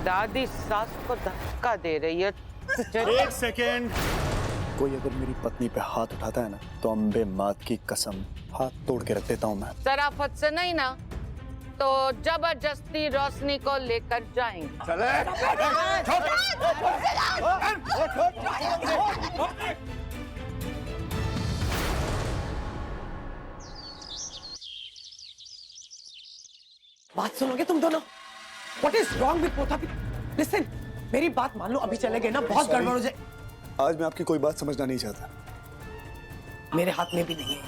दादी सास को धक्का दे रही है। एक सेकेंड। कोई अगर मेरी पत्नी पे हाथ उठाता है ना तो अम्बे मात की कसम हाथ तोड़ के रख देता हूँ मैं। शराफत से नहीं ना तो जबरदस्ती रोशनी को लेकर जाएंगे। चले। बात सुनोगे तुम दोनों? What is wrong with both of you? Listen, मेरी बात मान लो, अभी चले गए ना बहुत गड़बड़ हो जाए। आज मैं आपकी कोई बात समझना नहीं चाहता। मेरे हाथ में भी नहीं है।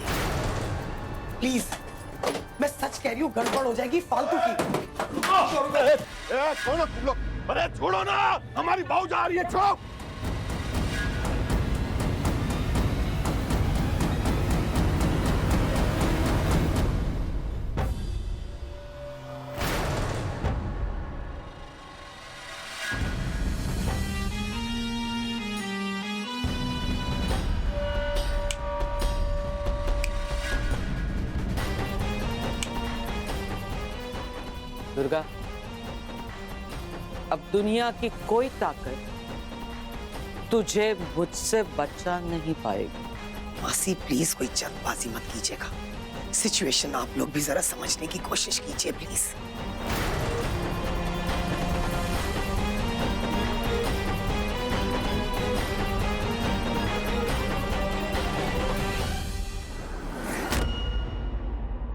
प्लीज, मैं सच कह रही हूँ, गड़बड़ हो जाएगी फालतू की। छोड़ो तुम लोग, अरे छोड़ो ना, हमारी बहू जा रही है, छोड़ो। दुर्गा, अब दुनिया की कोई ताकत तुझे मुझसे बचा नहीं पाएगी। मासी प्लीज कोई जल्दबाजी मत कीजिएगा। सिचुएशन आप लोग भी जरा समझने की कोशिश कीजिए प्लीज।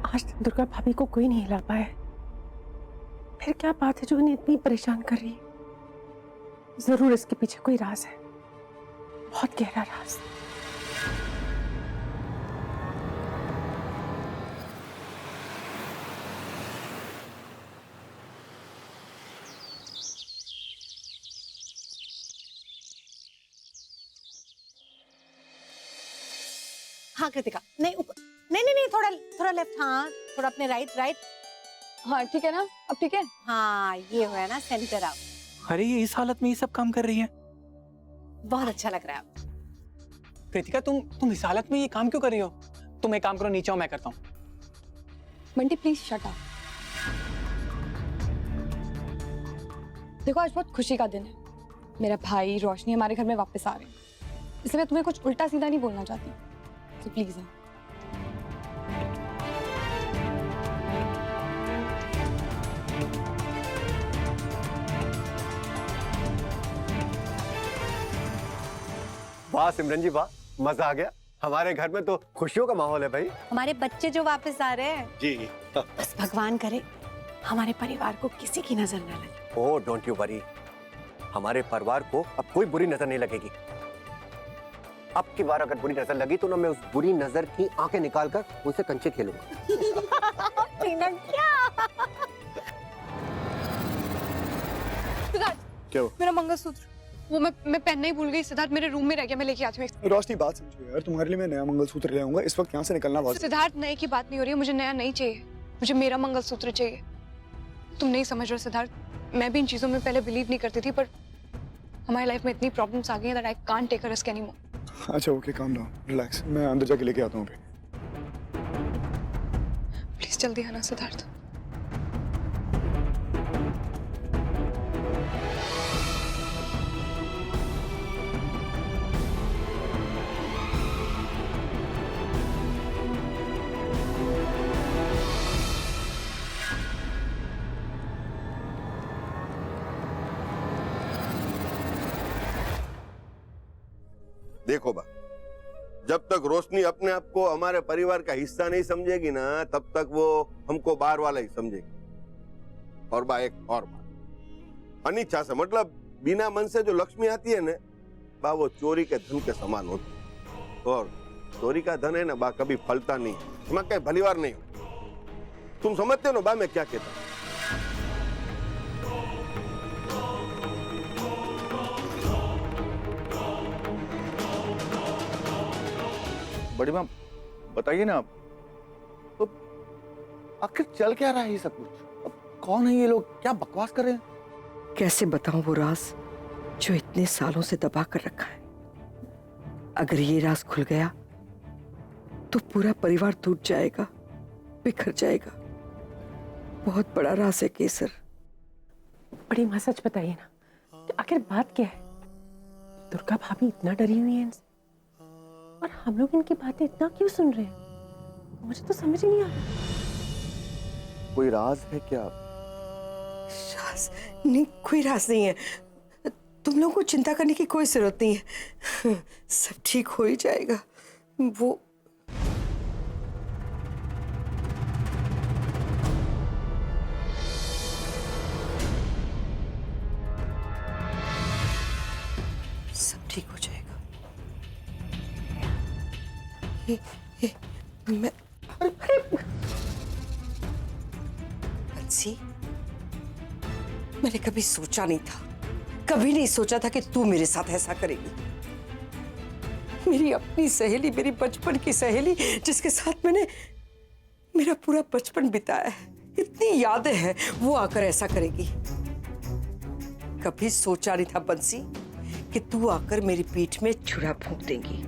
आज तक दुर्गा भाभी को कोई नहीं हिला पाया। फिर क्या बात है जो इन्हें इतनी परेशान कर रही है? जरूर इसके पीछे कोई राज है, बहुत गहरा राज। हाँ कृतिका, नहीं ऊपर, नहीं थोड़ा थोड़ा लेफ्ट, हाँ थोड़ा अपने राइट। हाँ ठीक है ना, अब ठीक है। हाँ ये हुआ ना सेंटर आउट। अरे ये इस हालत में ये सब काम कर रही है? बहुत अच्छा लग रहा है अब। कृतिका तुम इस हालत में ये काम क्यों कर रही हो? तुम एक काम करो, नीचे आओ, मैं करता हूँ। Bunty please shut up. देखो आज बहुत खुशी का दिन है, मेरा भाई रोशनी हमारे घर में वापस आ रहे हैं, इसलिए मैं तुम्हें कुछ उल्टा सीधा नहीं बोलना चाहती, तो प्लीज ना। वाह सिमरन जी वाह, मजा आ गया। हमारे घर में तो खुशियों का माहौल है भाई। हमारे बच्चे जो वापस आ रहे हैं, जी। बस भगवान करे हमारे परिवार को किसी की नजर न लगे। ओह डोंट यू वरी, हमारे परिवार को अब कोई बुरी नजर नहीं लगेगी। अब की बार अगर बुरी नजर लगी तो ना मैं उस बुरी नजर की आंखें निकालकर उनसे कंचे खेलूंगा। क्या हुआ? मेरा मंगलसूत्र वो मैं पहनना ही भूल गई सिद्धार्थ, मेरे रूम में रह गया, मैं लेके आती हूँ। रोशनी बात समझो यार, तुम्हारे लिए मैं नया मंगलसूत्र ले आऊंगा। इस वक्त यहाँ से निकलना बहुत। सिद्धार्थ नए की बात नहीं हो रही है, मुझे नया नहीं चाहिए, मुझे मेरा मंगलसूत्र चाहिए। तुम नहीं समझ रहे सिद्धार्थ, मैं भी इन चीजों में पहले बिलीव नहीं करती थी, पर हमारी लाइफ में इतनी प्रॉब्लम्स आ गई हैं that I can't take a risk anymore. अच्छा ओके, काम डाउन, रिलैक्स, मैं अंदर जाके लेके आता हूँ। प्लीज जल्दी आना सिद्धार्थ। देखो बा, जब तक रोशनी अपने आप को हमारे परिवार का हिस्सा नहीं समझेगी ना, तब तक वो हमको बाहर वाला ही समझेगी। और बा एक और बात, अनिच्छा से मतलब बिना मन से जो लक्ष्मी आती है ना बा, वो चोरी के धन के समान होती है। और चोरी का धन है ना बा, कभी फलता नहीं है, इसमें कहीं भलीवार नहीं होती। तुम समझते हो ना बा मैं क्या कहता हूँ? बड़ी माँ बताइए ना, तो आखिर चल क्या रहा है ये सब कुछ? अब कौन है ये लोग, क्या बकवास कर रहे हैं? कैसे बताऊं वो राज जो इतने सालों से दबा कर रखा है। अगर ये राज खुल गया तो पूरा परिवार टूट जाएगा, बिखर जाएगा। बहुत बड़ा राज है केसर। बड़ी माँ सच बताइए ना, कि आखिर बात क्या है? दुर्गा भाभी इतना डरी हुई है इनसे, और हम लोग इनकी बातें इतना क्यों सुन रहे हैं? मुझे तो समझ ही नहीं आ रहा। कोई राज है क्या? राज नहीं, कोई राज नहीं है। तुम लोगों को चिंता करने की कोई जरूरत नहीं है, सब ठीक हो ही जाएगा। वो सब ठीक हो जाएगा। मैं बंसी, मैंने कभी सोचा नहीं था, कभी नहीं सोचा था कि तू मेरे साथ ऐसा करेगी। मेरी अपनी सहेली, मेरी बचपन की सहेली, जिसके साथ मैंने मेरा पूरा बचपन बिताया है, इतनी यादें हैं, वो आकर ऐसा करेगी। कभी सोचा नहीं था बंसी कि तू आकर मेरी पीठ में छुरा फूंक देगी।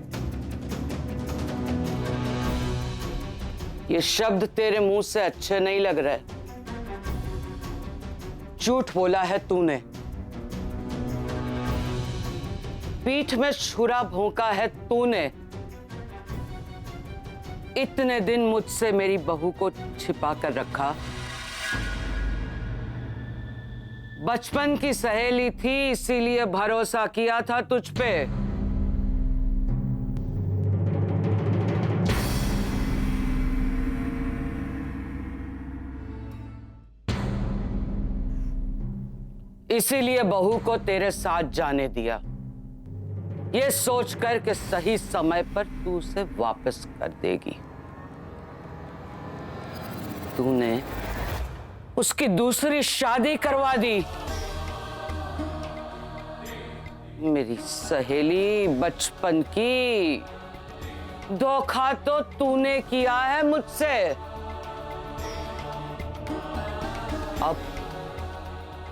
ये शब्द तेरे मुंह से अच्छे नहीं लग रहे। झूठ बोला है तूने, पीठ में छुरा भोंका है तूने। इतने दिन मुझसे मेरी बहू को छिपा कर रखा। बचपन की सहेली थी, इसीलिए भरोसा किया था तुझ पे। इसीलिए बहू को तेरे साथ जाने दिया, ये सोचकर कि सही समय पर तू उसे वापस कर देगी। तूने उसकी दूसरी शादी करवा दी। मेरी सहेली बचपन की, धोखा तो तूने किया है मुझसे।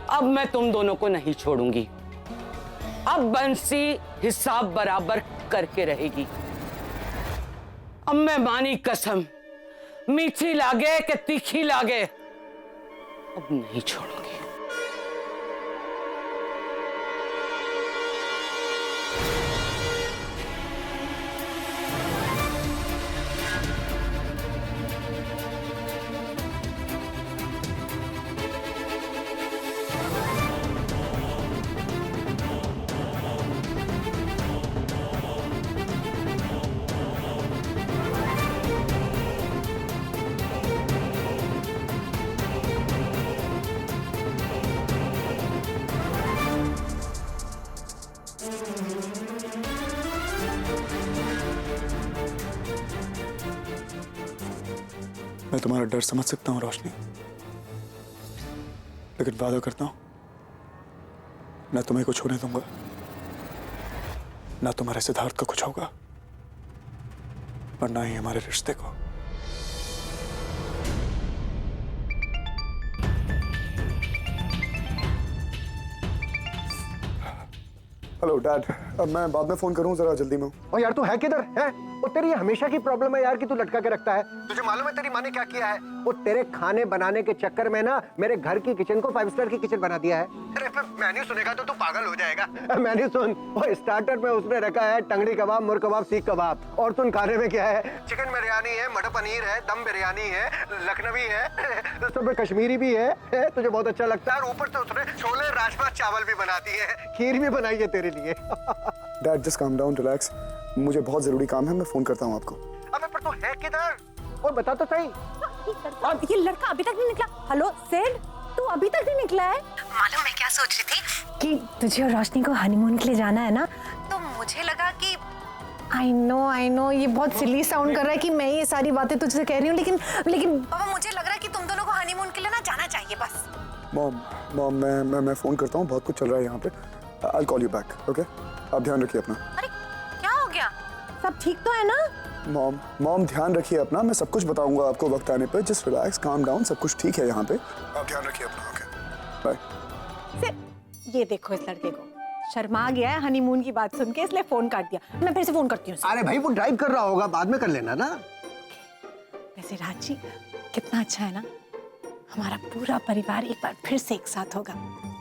अब मैं तुम दोनों को नहीं छोड़ूंगी। अब बंसी हिसाब बराबर करके रहेगी। अब मैं मानी कसम, मीठी लागे कि तीखी लागे, अब नहीं छोड़ूंगी। मैं तुम्हारा डर समझ सकता हूँ रोशनी, लेकिन वादा करता हूं ना तुम्हें कुछ होने दूंगा, ना तुम्हारे सिद्धार्थ को कुछ होगा, और ना ही हमारे रिश्ते को। हेलो डैड, अब मैं बाद में फोन करूं, जरा जल्दी में हूं। और यार तू है किधर है? वो तेरी हमेशा की प्रॉब्लम है यार कि तू लटका के रखता है। तुझे मालूम है तेरी माँ ने क्या किया है? वो तेरे खाने बनाने के चक्कर में ना मेरे घर की किचन को 5 स्टार की किचन बना दिया है। अरे मेन्यू सुनेगा तो तू पागल हो जाएगा। मेन्यू सुन, वो स्टार्टर में उसने रखा है टंगड़ी कबाब, मुर्ग कबाब, सीख कबाब, और सुन खाने में क्या है? चिकन बिरयानी है, मटर पनीर है, दम बिरयानी है, लखनवी है, सब कश्मीरी भी है, तुझे बहुत अच्छा लगता है। और ऊपर से उसने छोले राजमा चावल भी बना दिए, खीर भी बनाई है तेरे लिए। डैड जस्ट काम डाउन, रिलैक्स, मुझे बहुत जरूरी काम है, मैं फोन करता हूँ आपको। अबे पर तू है किधर? और बता तो सही। ये लड़का अभी तक नहीं निकला। हेलो सेड, तू अभी तक नहीं निकला है? मालूम मैं क्या सोच रही थी कि तुझे और रोशनी को हनीमून के लिए जाना है ना, तो मुझे लगा कि आई नो ये बहुत सिली साउंड कर रहा है कि मैं ये सारी बातें तुझसे कह रही हूँ, लेकिन पापा मुझे लग रहा है कि तुम दोनों को हनीमून के लिए ना जाना चाहिए बस। मॉम मैं फोन करता हूँ, बहुत कुछ चल रहा है यहाँ पे। I'll call you back, okay? आप ध्यान रखिए अपना। अरे क्या हो गया? सब ठीक तो है ना? मॉम ध्यान रखिए अपना, मैं सब कुछ बताऊंगा आपको वक्त आने पे। जस्ट रिलैक्स, काम डाउन, सब कुछ ठीक है यहाँ पे। आप ध्यान रखिए अपना, ओके? बाय। ये देखो इस लड़के को, शर्मा गया है हनीमून की बात सुन के, इसलिए फोन काट दिया। मैं फिर से फोन करती हूँ। अरे भाई वो ड्राइव कर रहा होगा, बाद में कर लेना ना। वैसे राज जी कितना अच्छा है ना, हमारा पूरा परिवार एक बार फिर से एक साथ होगा।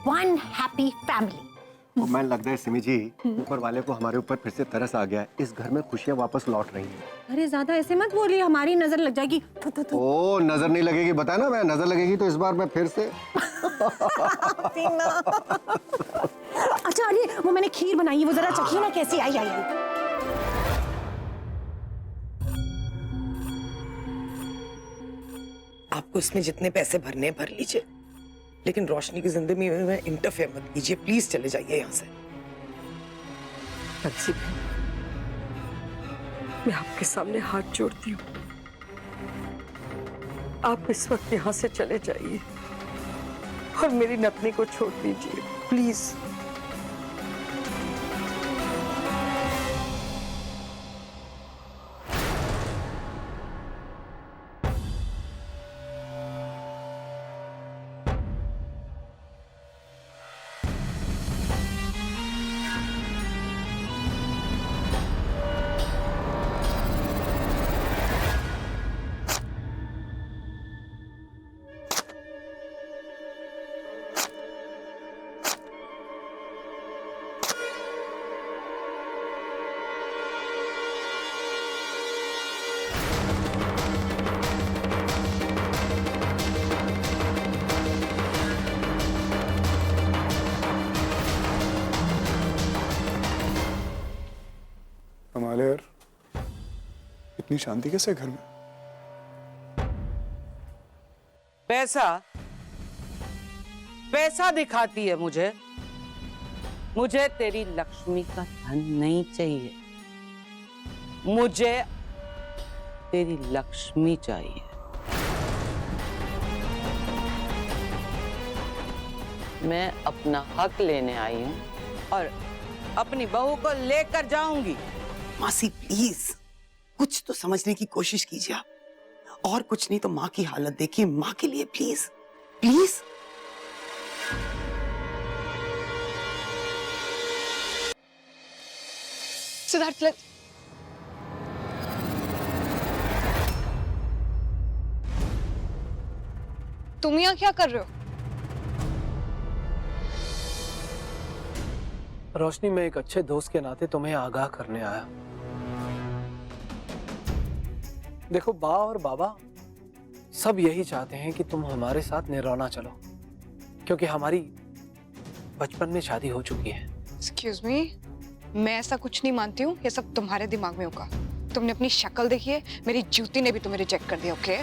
One happy family. तो मैं लगता है सिमी जी, ऊपर वाले को हमारे ऊपर फिर से तरस आ गया है। इस घर में खुशियां वापस लौट रही हैं। अरे ज्यादा ऐसे मत बोलिए, हमारी नजर लग जाएगी। ओ, नजर नहीं लगेगी, बताया ना मैं, नजर लगेगी तो इस बार मैं फिर से अच्छा अरे वो मैंने खीर बनाई है, वो जरा चखिए ना कैसी आई। आपको इसमें जितने पैसे भरने हैं भर लीजिए, लेकिन रोशनी की जिंदगी में इंटरफेयर मत कीजिए। प्लीज चले जाइए यहाँ से। बंसी बहन, मैं आपके सामने हाथ जोड़ती हूँ, आप इस वक्त यहाँ से चले जाइए और मेरी नतनी को छोड़ दीजिए प्लीज। कमाल है यार, इतनी शांति कैसे घर में? पैसा पैसा दिखाती है मुझे। मुझे तेरी लक्ष्मी का धन नहीं चाहिए, मुझे तेरी लक्ष्मी चाहिए। मैं अपना हक लेने आई हूं और अपनी बहू को लेकर जाऊंगी। मासी प्लीज कुछ तो समझने की कोशिश कीजिए आप, और कुछ नहीं तो माँ की हालत देखिए, माँ के लिए प्लीज प्लीज। सिद्धार्थ, तुम यहाँ क्या कर रहे हो? रोशनी, मैं एक अच्छे दोस्त के नाते तुम्हें आगाह करने आया। देखो, बा और बाबा सब यही चाहते हैं कि तुम हमारे साथ निरौना चलो, क्योंकि हमारी बचपन में शादी हो चुकी है। एक्सक्यूज मी, मैं ऐसा कुछ नहीं मानती हूँ। ये सब तुम्हारे दिमाग में होगा। तुमने अपनी शक्ल देखी है, मेरी जूती ने भी तुम्हें रिजेक्ट कर दिया। ओके?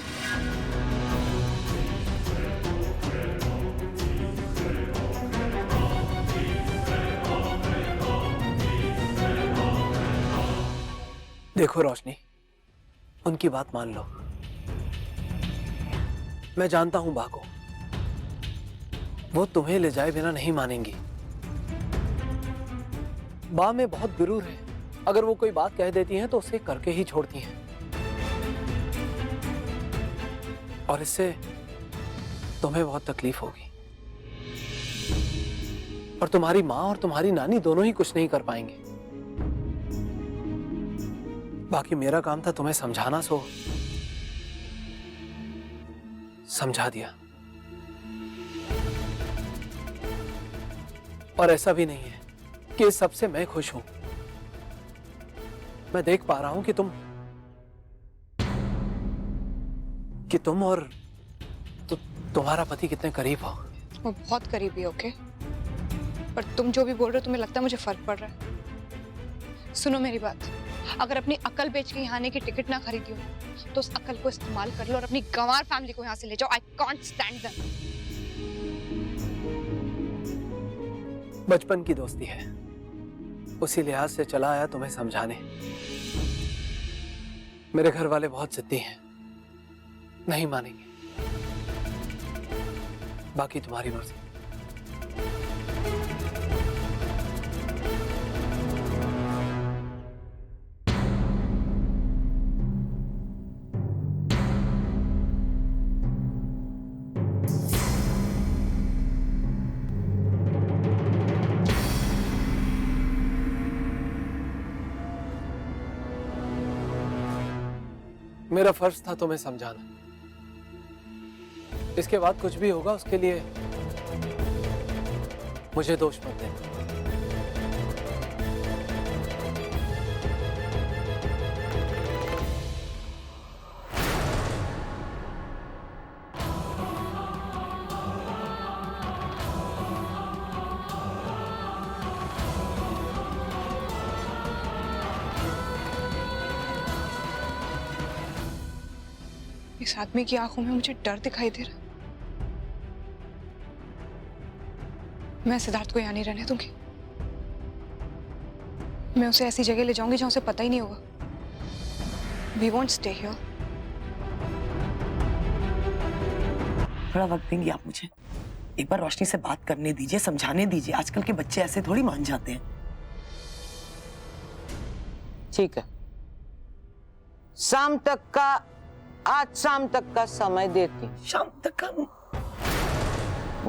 देखो रोशनी, उनकी बात मान लो। मैं जानता हूं बा को, वो तुम्हें ले जाए बिना नहीं मानेंगी। बा में बहुत गुरूर है, अगर वो कोई बात कह देती हैं तो उसे करके ही छोड़ती हैं, और इससे तुम्हें बहुत तकलीफ होगी, और तुम्हारी माँ और तुम्हारी नानी दोनों ही कुछ नहीं कर पाएंगे। बाकी मेरा काम था तुम्हें समझाना, सो समझा दिया। और ऐसा भी नहीं है कि इस सबसे मैं खुश हूं। मैं देख पा रहा हूं कि तुम और तुम्हारा पति कितने करीब हो। वो बहुत करीबी है। ओके? पर तुम जो भी बोल रहे हो, तुम्हें लगता है मुझे फर्क पड़ रहा है? सुनो मेरी बात, अगर अपनी अकल बेच के यहाँ आने की टिकट ना खरीदी हो तो उस अकल को इस्तेमाल कर लो और अपनी गंवार फैमिली को यहाँ से ले जाओ। I can't stand them. बचपन की दोस्ती है, उसी लिहाज से चला आया तुम्हें समझाने। मेरे घर वाले बहुत जिद्दी हैं, नहीं मानेंगे। बाकी तुम्हारी मर्जी। मेरा फर्ज था तुम्हें समझाना, इसके बाद कुछ भी होगा उसके लिए मुझे दोष मत देना। इस आदमी की आंखों में मुझे डर दिखाई दे रहा। मैं सिद्धार्थ को यहाँ नहीं रहने दूंगी। मैं उसे ऐसी जगह ले जाऊंगी जहां उसे पता ही नहीं होगा। We won't stay here. थोड़ा वक्त देंगी आप मुझे? एक बार रोशनी से बात करने दीजिए, समझाने दीजिए। आजकल के बच्चे ऐसे थोड़ी मान जाते हैं। ठीक है, शाम तक का, आज शाम तक का समय देती। शाम तक का?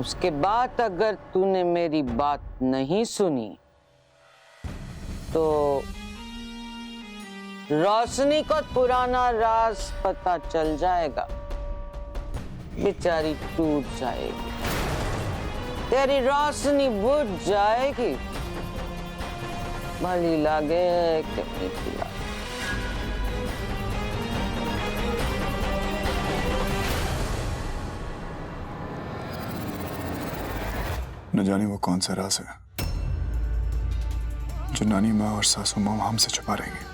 उसके बाद अगर तूने मेरी बात नहीं सुनी तो रोशनी को पुराना राज पता चल जाएगा, बेचारी टूट जाएगी, तेरी रोशनी बुझ जाएगी, भली लागे कि मीठी लागे। न जाने वो कौन सा राज है जो नानी माँ और सासू माँ हमसे छुपा रही हैं।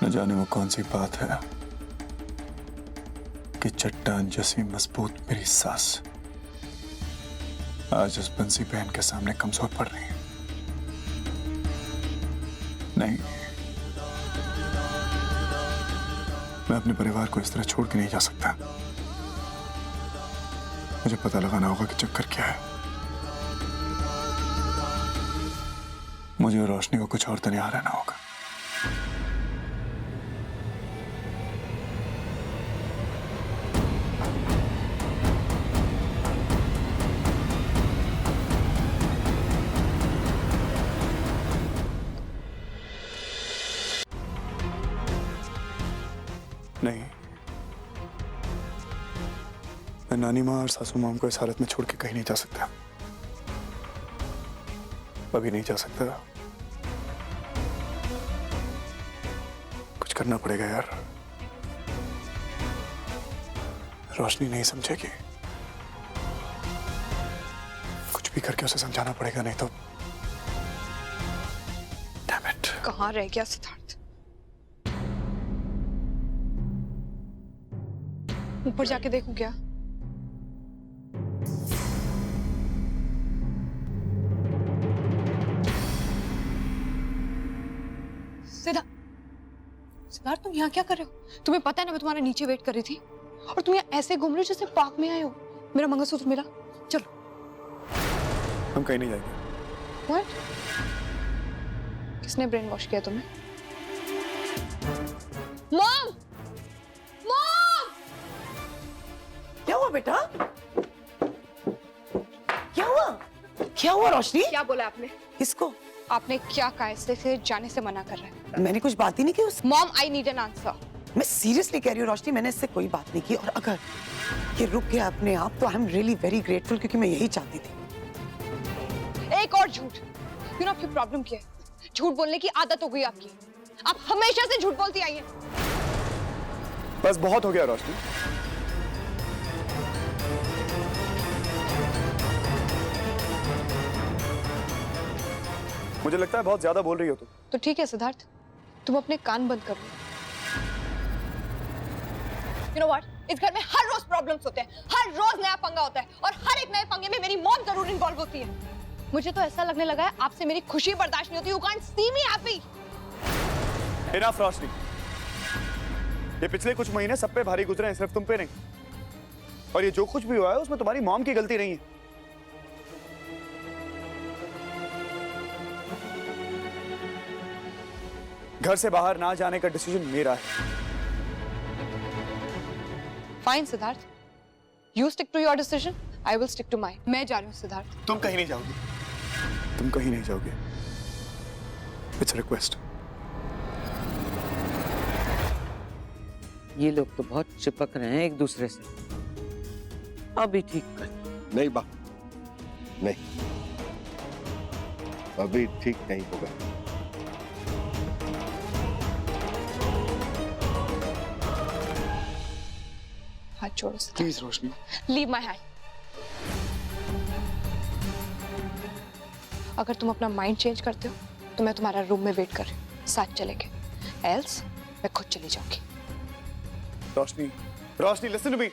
न जाने वो कौन सी बात है कि चट्टान जैसी मजबूत मेरी सास आज उस बंसी बहन के सामने कमजोर पड़ रही है। नहीं, मैं अपने परिवार को इस तरह छोड़ के नहीं जा सकता। मुझे पता लगाना होगा कि चक्कर क्या है। मुझे और रोशनी को कुछ और तरह यहाँ रहना होगा। नहीं, मैं नानी माँ और सासू माँ को इस हालत में छोड़ के कहीं नहीं जा सकता। अभी नहीं जा सकता। कुछ करना पड़ेगा यार। रोशनी नहीं समझेगी, कुछ भी करके उसे समझाना पड़ेगा, नहीं तो डैम इट। कहाँ रह गया सिद्धार्थ? ऊपर जाके देखूं क्या? सिद्धार्थ, तुम यहाँ क्या कर रहे हो? तुम्हें पता है ना मैं तुम्हारे नीचे वेट कर रही थी और तुम यहाँ ऐसे घूम रहे हो जैसे पार्क में आए हो। मेरा मंगलसूत्र मिला? चलो। हम कहीं नहीं जाएंगे। What? किसने ब्रेन वॉश किया तुम्हें? मॉम! मॉम! क्या हुआ बेटा? क्या हुआ? क्या हुआ रोशनी? क्या बोला आपने? किसको? आपने क्या कहा? इससे जाने से मना कर रहा है। मैंने कुछ बात ही नहीं की उससे। Mom, I need an answer. मैं सीरियसली कह रही हूँ रोशनी, मैंने इससे कोई बात नहीं की, और अगर ये रुक गया अपने आप तो I am really very grateful, क्योंकि मैं यही चाहती थी। एक और झूठ। यू नो आपकी प्रॉब्लम क्या है? झूठ बोलने की आदत हो गई आपकी। आप हमेशा से झूठ बोलती आई हैं। बस बहुत हो गया रोशनी। मुझे लगता है बहुत ज्यादा बोल रही हो तुम। तो ठीक है सिद्धार्थ, तुम अपने कान बंद करो। You know what? इस घर में हर रोज प्रॉब्लम्स होते हैं, हर रोज नया पंगा होता है, और हर एक नए पंगे में मेरी मौत जरूर इन्वॉल्व होती है। मुझे तो ऐसा लगने लगा है आपसे मेरी खुशी बर्दाश्त नहीं होती। You can't see me happy. Enough रोशनी। ये पिछले कुछ महीने सब पे भारी गुजरे हैं, सिर्फ तुम पे नहीं। और ये जो कुछ भी हुआ है उसमें तुम्हारी मॉम की गलती नहीं है। घर से बाहर ना जाने का डिसीजन मेरा है। Fine Siddharth, you stick to your decision, I will stick to mine. मैं जा रही हूँ सिद्धार्थ। तुम कहीं नहीं जाओगी। तुम कहीं नहीं जाओगे। It's a request. ये लोग तो बहुत चिपक रहे हैं एक दूसरे से। अभी ठीक कर। नहीं बा, नहीं, अभी ठीक नहीं होगा। हाथ छोड़ो please Roshni. Leave my hand. अगर तुम अपना माइंड चेंज करते हो तो मैं तुम्हारा रूम में वेट कर रही हूँ, साथ चलेंगे। एल्स मैं खुद चली जाऊंगी। रोशनी, रोशनी लिसन टू मी।